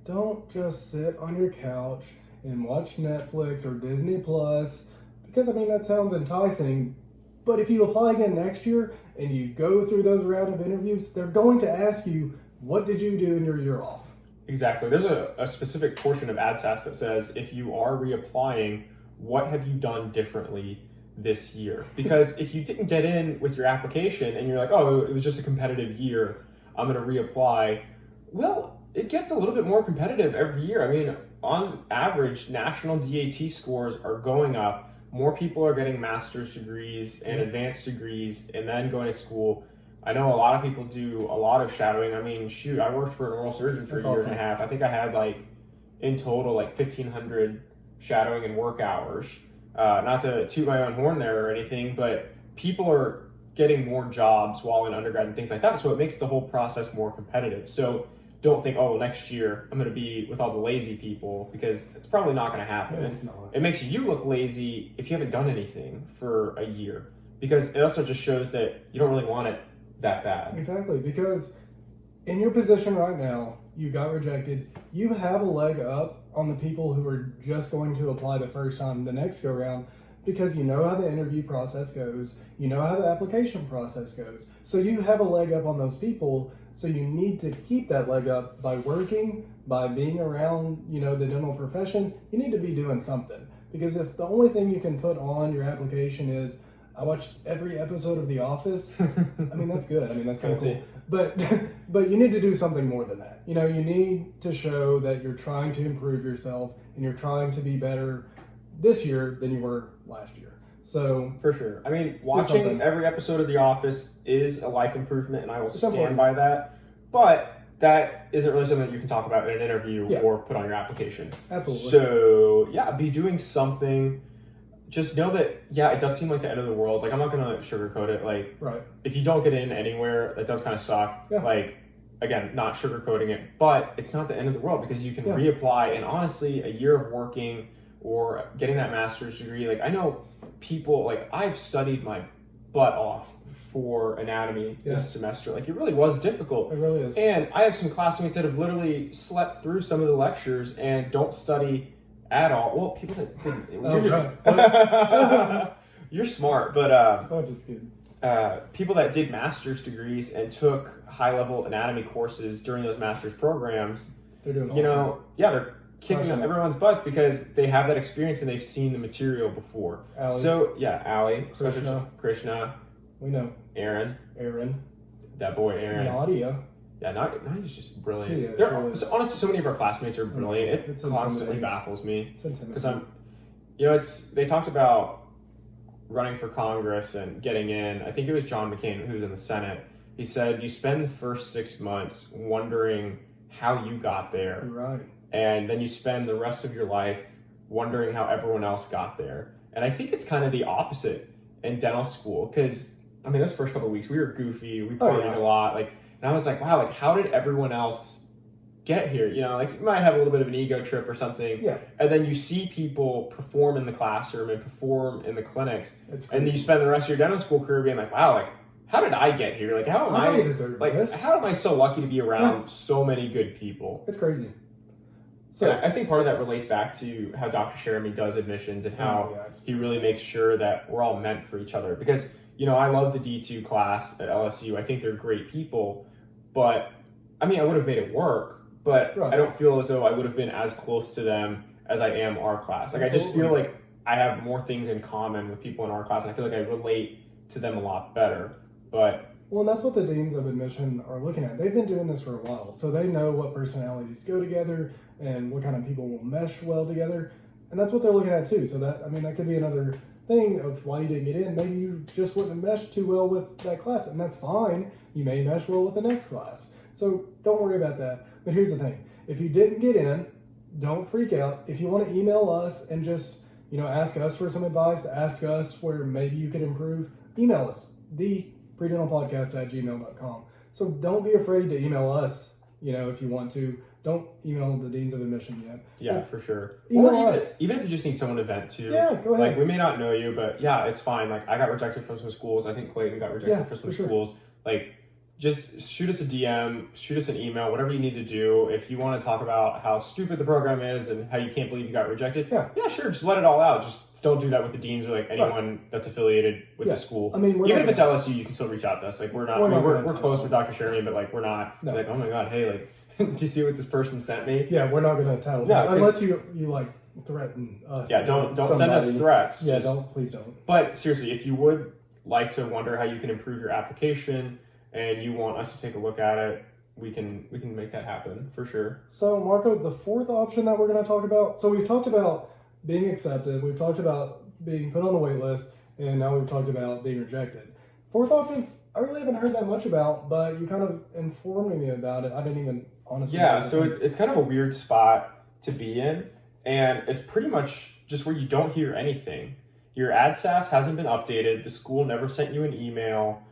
Don't just sit on your couch and watch Netflix or Disney Plus, because I mean, that sounds enticing, but if you apply again next year and you go through those round of interviews, they're going to ask you, what did you do in your year off? Exactly. There's a specific portion of AdSAS that says, if you are reapplying, what have you done differently this year? Because if you didn't get in with your application and you're like, oh, it was just a competitive year, I'm going to reapply. Well, it gets a little bit more competitive every year. I mean, on average, national DAT scores are going up. More people are getting master's degrees and advanced degrees and then going to school. I know a lot of people do a lot of shadowing. I mean, shoot, I worked for an oral surgeon for a year and a half. I think I had in total 1,500 shadowing and work hours. Not to toot my own horn there or anything, but people are getting more jobs while in undergrad and things like that. So it makes the whole process more competitive. So don't think, oh, well, next year I'm going to be with all the lazy people, because it's probably not going to happen. It's not. It makes you look lazy if you haven't done anything for a year, because it also just shows that you don't really want it that bad. Exactly, because in your position right now, you got rejected. You have a leg up on the people who are just going to apply the first time, the next go round, because you know how the interview process goes, you know how the application process goes. So you have a leg up on those people. So you need to keep that leg up by working, by being around, the dental profession. You need to be doing something, because if the only thing you can put on your application is, I watched every episode of The Office, I mean, that's good. I mean, that's kind of cool. But you need to do something more than that. You need to show that you're trying to improve yourself and you're trying to be better this year than you were last year. So for sure. I mean, watching every episode of The Office is a life improvement, and I will stand by that. But that isn't really something that you can talk about in an interview or put on your application. Absolutely. So be doing something. Just know that, it does seem like the end of the world. Like, I'm not going to sugarcoat it. Like, right. If you don't get in anywhere, that does kind of suck. Yeah. Like, again, not sugarcoating it, but it's not the end of the world, because you can reapply. And honestly, a year of working or getting that master's degree, like, I know people, like, I've studied my butt off for anatomy this semester. Like, it really was difficult. It really is. And I have some classmates that have literally slept through some of the lectures and don't study at all. Well, people that you're smart, but just kidding. People that did master's degrees and took high-level anatomy courses during those master's programs, they're doing awesome. They're kicking everyone's butts because they have that experience and they've seen the material before. Allie. So Allie, Krishna, we know Aaron, that boy Aaron, Nadia. Yeah, Nadia's just brilliant. She is. Honestly, so many of our classmates are brilliant. It constantly baffles me. It's intimidating. Because they talked about running for Congress and getting in. I think it was John McCain who was in the Senate. He said, you spend the first 6 months wondering how you got there. Right. And then you spend the rest of your life wondering how everyone else got there. And I think it's kind of the opposite in dental school. Because, those first couple of weeks, we were goofy. We partied a lot. And I was like, wow, how did everyone else get here? You might have a little bit of an ego trip or something. Yeah. And then you see people perform in the classroom and perform in the clinics. And then you spend the rest of your dental school career being like, wow, how did I get here? How am how am I so lucky to be around so many good people? It's crazy. So I think part of that relates back to how Dr. Sheremy does admissions and how he really makes sure that we're all meant for each other. Because, I love the D2 class at LSU. I think they're great people. But, I would have made it work, but I don't feel as though I would have been as close to them as I am our class. I just feel like I have more things in common with people in our class, and I feel like I relate to them a lot better. Well, and that's what the deans of admission are looking at. They've been doing this for a while, so they know what personalities go together and what kind of people will mesh well together. And that's what they're looking at too. So that could be another thing of why you didn't get in. Maybe you just wouldn't mesh too well with that class, and that's fine. You may mesh well with the next class. So don't worry about that. But here's the thing. If you didn't get in, don't freak out. If you want to email us and just, ask us for some advice, ask us where maybe you could improve, email us, thepredentalpodcast@gmail.com. So don't be afraid to email us, if you want to. Don't email the deans of admission yet. Yeah, for sure. Email Or us. even if you just need someone to vent to. Yeah, go ahead. Like, we may not know you, but yeah, it's fine. Like, I got rejected from some schools. I think Clayton got rejected from some schools. Like, just shoot us a DM, shoot us an email, whatever you need to do. If you want to talk about how stupid the program is and how you can't believe you got rejected, yeah, sure, just let it all out. Just don't do that with the deans or like anyone that's affiliated with the school. I mean, even if it's LSU, you can still reach out to us. Like, we're close with Dr. Sherry, but like we're not like, oh my god, hey, like, did you see what this person sent me? Yeah, we're not going to tattle unless you like threaten us. Yeah, don't send us threats. Yeah, please don't. But seriously, if you would like to wonder how you can improve your application and you want us to take a look at it, we can make that happen for sure. So, Marco, the fourth option that we're going to talk about. So we've talked about being accepted, we've talked about being put on the wait list, and now we've talked about being rejected. Fourth option, I really haven't heard that much about, but you kind of informed me about it. I didn't even honestly. Yeah, so it's kind of a weird spot to be in, and it's pretty much just where you don't hear anything. Your AdSAS hasn't been updated. The school never sent you an email.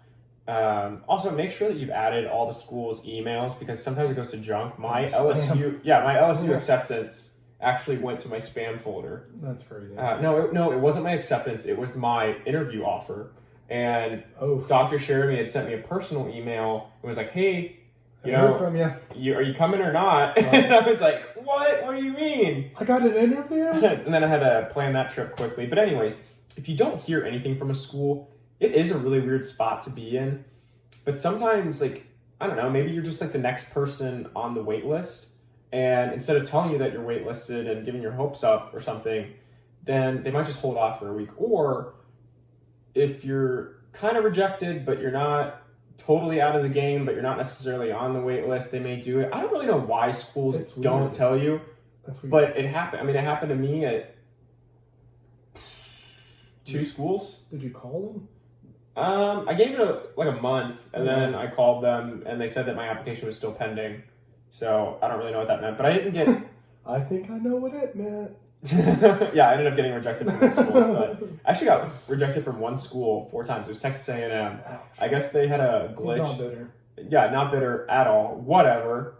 Also, make sure that you've added all the school's emails because sometimes it goes to junk. My LSU acceptance actually went to my spam folder. That's crazy. No, it wasn't my acceptance. It was my interview offer. And Dr. Sherry had sent me a personal email and was like, hey, heard from you. Are you coming or not? And I was like, what? What do you mean? I got an interview? And then I had to plan that trip quickly. But anyways, if you don't hear anything from a school, it is a really weird spot to be in. But sometimes, like, I don't know, maybe you're just like the next person on the wait list. And instead of telling you that you're waitlisted and giving your hopes up or something, then they might just hold off for a week. Or if you're kind of rejected, but you're not totally out of the game, but you're not necessarily on the wait list, they may do it. I don't really know why schools don't tell you. That's weird. But it happened. I mean, it happened to me at 2 schools. Did you call them? I gave it a month, and then I called them, and they said that my application was still pending. So I don't really know what that meant, but I didn't get. I think I know what it meant. Yeah, I ended up getting rejected from the schools, but I actually got rejected from one school 4 times. It was Texas A&M. Ouch. I guess they had a glitch. He's not bitter. Yeah, not bitter at all. Whatever.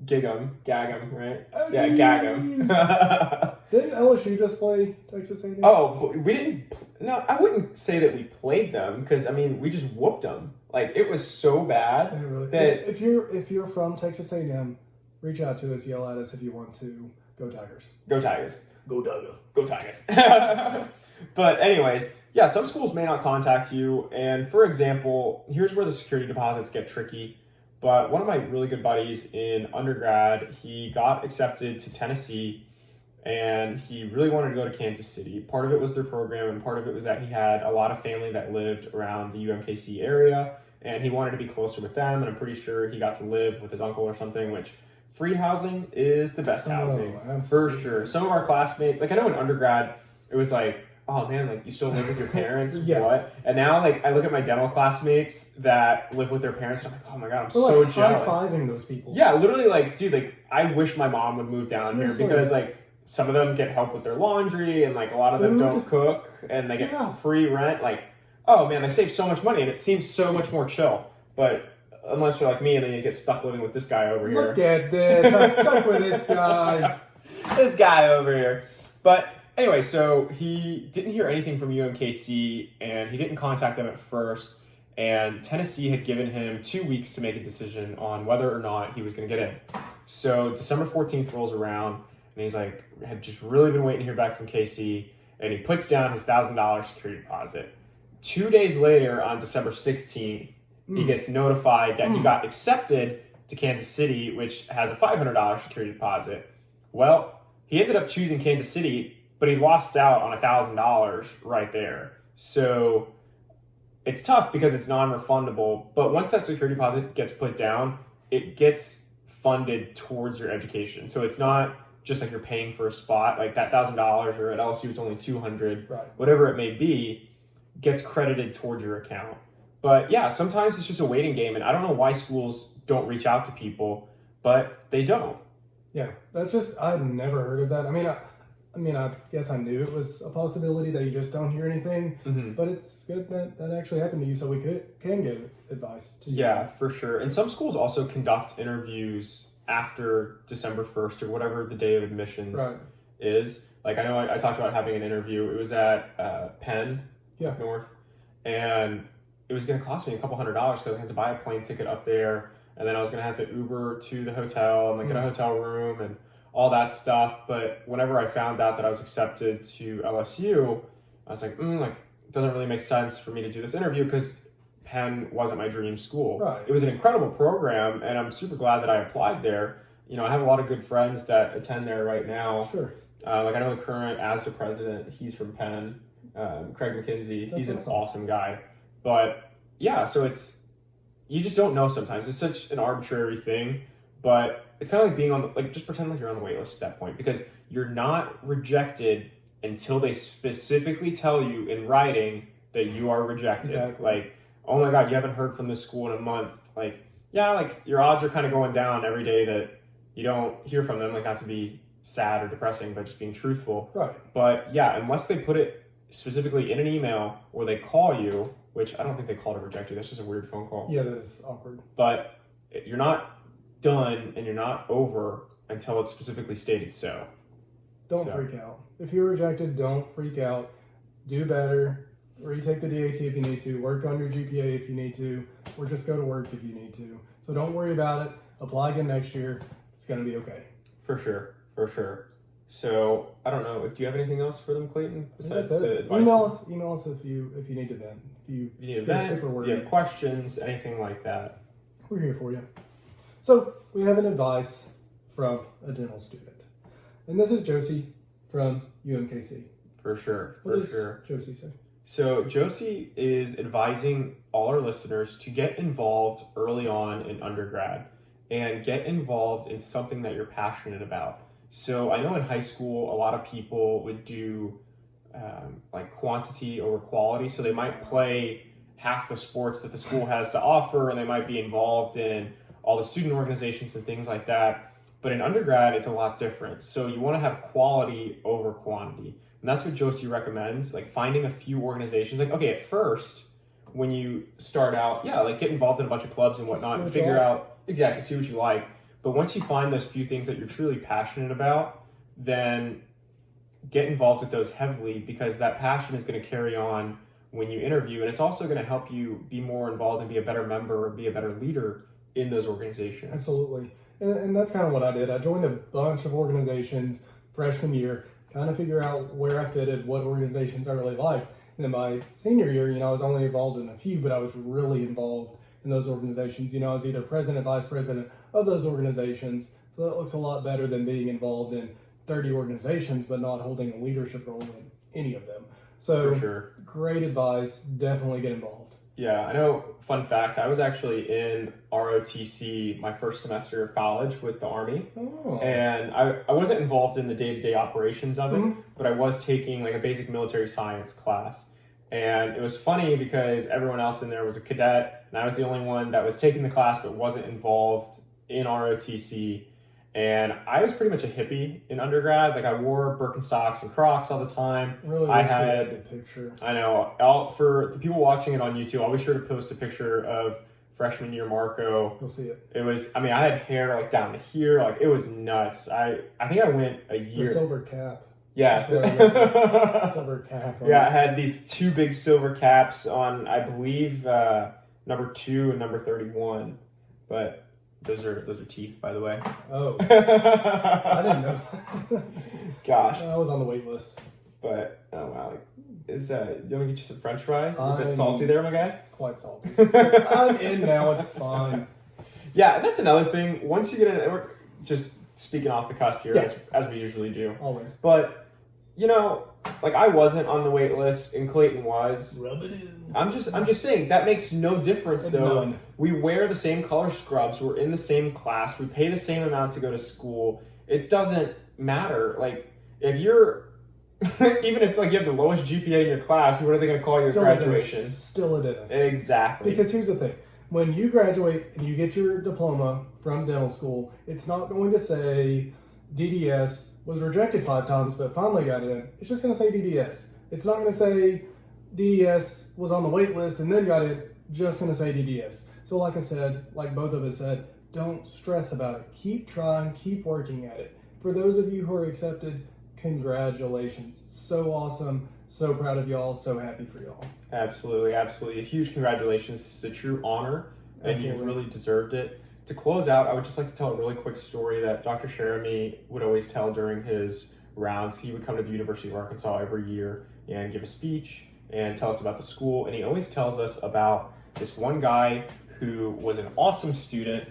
Gag 'em, right? Yeah, gag 'em. Didn't LSU just play Texas A&M? Oh, but we didn't. No, I wouldn't say that we played them because I mean we just whooped them. Like it was so bad that if you're from Texas A&M, reach out to us, yell at us if you want to. Go Tigers! Go Tigers! Go Tigers! Go Tigers! But anyways, yeah, some schools may not contact you. And for example, here's where the security deposits get tricky. But one of my really good buddies in undergrad, he got accepted to Tennessee, and he really wanted to go to Kansas City. Part of it was their program, and part of it was that he had a lot of family that lived around the UMKC area, and he wanted to be closer with them, and I'm pretty sure he got to live with his uncle or something, which free housing is the best housing, for sure. Some of our classmates, like I know in undergrad, it was like, oh man, like you still live with your parents? What? And now like I look at my dental classmates that live with their parents and I'm like, oh my god, I'm so jealous. High-fiving those people. Yeah, literally like, dude, like I wish my mom would move down here because like some of them get help with their laundry and like a lot of them don't cook and they get free rent. Like, oh man, they save so much money and it seems so much more chill. But unless you're like me and then you get stuck living with this guy over here. Look at this. I'm stuck with this guy. This guy over here. But anyway, so he didn't hear anything from UMKC, and he didn't contact them at first, and Tennessee had given him 2 weeks to make a decision on whether or not he was going to get in. So December 14th rolls around, and he's like, had just really been waiting to hear back from KC, and he puts down his $1,000 security deposit. 2 days later, on December 16th, he gets notified that he got accepted to Kansas City, which has a $500 security deposit. Well, he ended up choosing Kansas City, but he lost out on $1,000 right there. So it's tough because it's non-refundable. But once that security deposit gets put down, it gets funded towards your education. So it's not just like you're paying for a spot, like that $1,000, or at LSU it's only $200, Right. whatever it may be, gets credited towards your account. But yeah, sometimes it's just a waiting game, and I don't know why schools don't reach out to people, but they don't. Yeah, that's just, I'd never heard of that. I mean, I guess I knew it was a possibility that you just don't hear anything, but it's good that that actually happened to you, so we can give advice to you. Yeah, for sure. And some schools also conduct interviews after December 1st or whatever the day of admissions is. Like, I know I talked about having an interview. It was at Penn up north, and it was going to cost me a couple $100 because I was going to have to buy a plane ticket up there, and then I was going to have to Uber to the hotel and like get a hotel room and all that stuff. But whenever I found out that I was accepted to LSU, I was like, it doesn't really make sense for me to do this interview because Penn wasn't my dream school. Right. It was an incredible program, and I'm super glad that I applied there. You know, I have a lot of good friends that attend there right now. Sure. Like I know the current ASDA president, he's from Penn, Craig McKenzie. He's an awesome guy. But yeah, so you just don't know sometimes. It's such an arbitrary thing, but it's kind of like being just pretend like you're on the wait list at that point, because you're not rejected until they specifically tell you in writing that you are rejected. Exactly. Like, oh my God, you haven't heard from this school in a month. Like, yeah, like your odds are kind of going down every day that you don't hear from them, like not to be sad or depressing, but just being truthful. Right. But yeah, unless they put it specifically in an email or they call you, which I don't think they call it a reject you, that's just a weird phone call. Yeah, that is awkward. But you're not done and you're not over until it's specifically stated so. Don't freak out. If you're rejected, don't freak out. Do better. Retake the DAT if you need to. Work on your GPA if you need to. Or just go to work if you need to. So don't worry about it. Apply again next year. It's going to be okay. For sure. For sure. So, I don't know. Do you have anything else for them, Clayton? Besides the advice? Email us if you need to vent. If you need to vent, if you have questions, anything like that. We're here for you. So, we have an advice from a dental student. And this is Josie from UMKC. For sure. What does Josie say? So Josie is advising all our listeners to get involved early on in undergrad and get involved in something that you're passionate about. So I know in high school, a lot of people would do like quantity over quality. So they might play half the sports that the school has to offer, and they might be involved in all the student organizations and things like that. But in undergrad, it's a lot different. So you want to have quality over quantity. And that's what Josie recommends, like finding a few organizations. Like, okay, at first, when you start out, like get involved in a bunch of clubs and whatnot and figure out, see what you like. But once you find those few things that you're truly passionate about, then get involved with those heavily, because that passion is going to carry on when you interview. And it's also going to help you be more involved and be a better member and be a better leader in those organizations. Absolutely. And that's kind of what I did. I joined a bunch of organizations freshman year, kind of figure out where I fitted, what organizations I really liked. And then my senior year, I was only involved in a few, but I was really involved in those organizations. I was either president, vice president of those organizations. So that looks a lot better than being involved in 30 organizations, but not holding a leadership role in any of them. So, for sure. Great advice. Definitely get involved. Yeah, I know. Fun fact, I was actually in ROTC my first semester of college with the Army. Oh. And I wasn't involved in the day-to-day operations of it, but I was taking like a basic military science class. And it was funny because everyone else in there was a cadet, and I was the only one that was taking the class but wasn't involved in ROTC. And I was pretty much a hippie in undergrad. Like I wore Birkenstocks and Crocs all the time. Really, I had a picture. I know. For the people watching it on YouTube, I'll be sure to post a picture of freshman year Marco. You'll see it. It was. I mean, I had hair like down to here. Like it was nuts. I think I went a year. The silver cap. Yeah. Silver cap. Yeah, I had these two big silver caps on. I believe number 2 and number 31, but. Those are teeth, by the way. Oh. I didn't know. Gosh. I was on the wait list. But, oh wow. Do you want to get you some french fries? You're a bit salty there, my guy? Quite salty. I'm in now, it's fine. Yeah, and that's another thing. Once you get in, we're just speaking off the cusp here, as we usually do. Always. But, like I wasn't on the wait list and Clayton was. Rub it in. I'm just saying that makes no difference though. None. We wear the same color scrubs. We're in the same class. We pay the same amount to go to school. It doesn't matter. Like, if you're, even if like you have the lowest GPA in your class, what are they going to call your graduation? Still a dentist. Exactly. Because here's the thing. When you graduate and you get your diploma from dental school, it's not going to say DDS was rejected 5 times but finally got in. It's just going to say DDS. It's not going to say DDS was on the wait list and then got in. Just going to say DDS. So like I said, like both of us said, don't stress about it. Keep trying, keep working at it. For those of you who are accepted, congratulations. So awesome. So proud of y'all. So happy for y'all. Absolutely, absolutely. A huge congratulations. This is a true honor, and Absolutely. you've really deserved it. To close out, I would just like to tell a really quick story that Dr. Sheremy would always tell during his rounds. He would come to the University of Arkansas every year and give a speech and tell us about the school, and he always tells us about this one guy who was an awesome student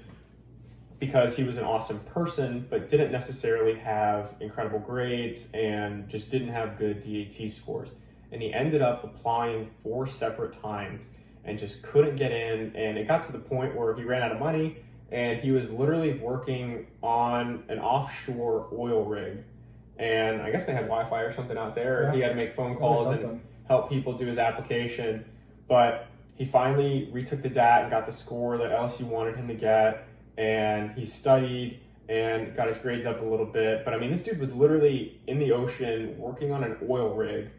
because he was an awesome person, but didn't necessarily have incredible grades and just didn't have good DAT scores. And he ended up applying 4 separate times and just couldn't get in. And it got to the point where he ran out of money and he was literally working on an offshore oil rig. And I guess they had Wi-Fi or something out there. Yeah. He had to make phone calls and help people do his application. But he finally retook the DAT and got the score that LSU wanted him to get. And he studied and got his grades up a little bit. But I mean, this dude was literally in the ocean working on an oil rig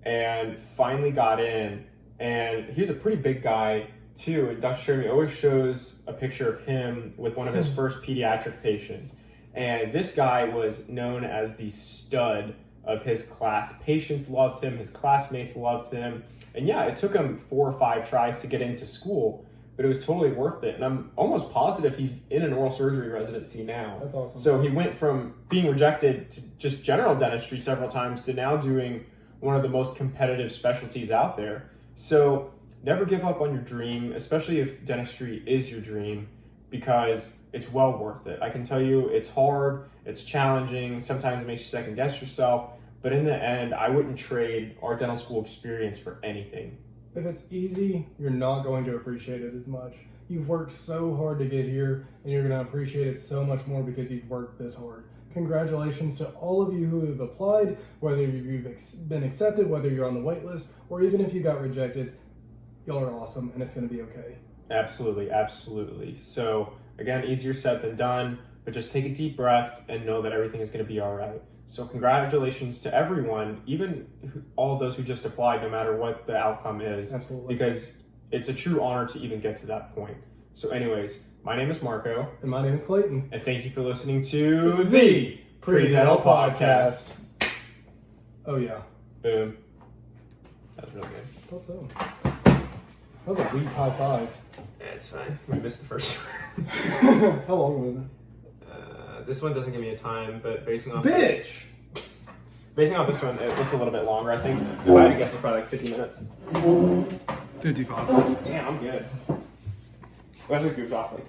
and finally got in. And he was a pretty big guy too. Dr. Sheremy always shows a picture of him with one of his first pediatric patients. And this guy was known as the stud of his class. Patients loved him, his classmates loved him. And yeah, it took him 4 or 5 tries to get into school, but it was totally worth it. And I'm almost positive he's in an oral surgery residency now. That's awesome. So he went from being rejected to just general dentistry several times to now doing one of the most competitive specialties out there. So never give up on your dream, especially if dentistry is your dream, because it's well worth it. I can tell you it's hard, it's challenging, sometimes it makes you second guess yourself, but in the end, I wouldn't trade our dental school experience for anything. If it's easy, you're not going to appreciate it as much. You've worked so hard to get here, and you're going to appreciate it so much more because you've worked this hard. Congratulations to all of you who have applied, whether you've been accepted, whether you're on the wait list, or even if you got rejected. Y'all are awesome, and it's going to be okay. Absolutely, absolutely. So again, easier said than done, but just take a deep breath and know that everything is going to be all right. So congratulations to everyone, even all of those who just applied, no matter what the outcome is. Absolutely. Because it's a true honor to even get to that point. So anyways, my name is Marco. And my name is Clayton. And thank you for listening to the PreDental Podcast. Oh, yeah. Boom. That was really good. I thought so. That was a weak high five. Yeah, it's fine. We missed the first one. How long was it? This one doesn't give me a time, but basing off Bitch! Basing off this one, it looks a little bit longer. I think if I had to guess, it's probably like 50 minutes. 55. Damn, I'm good. We actually goofed off like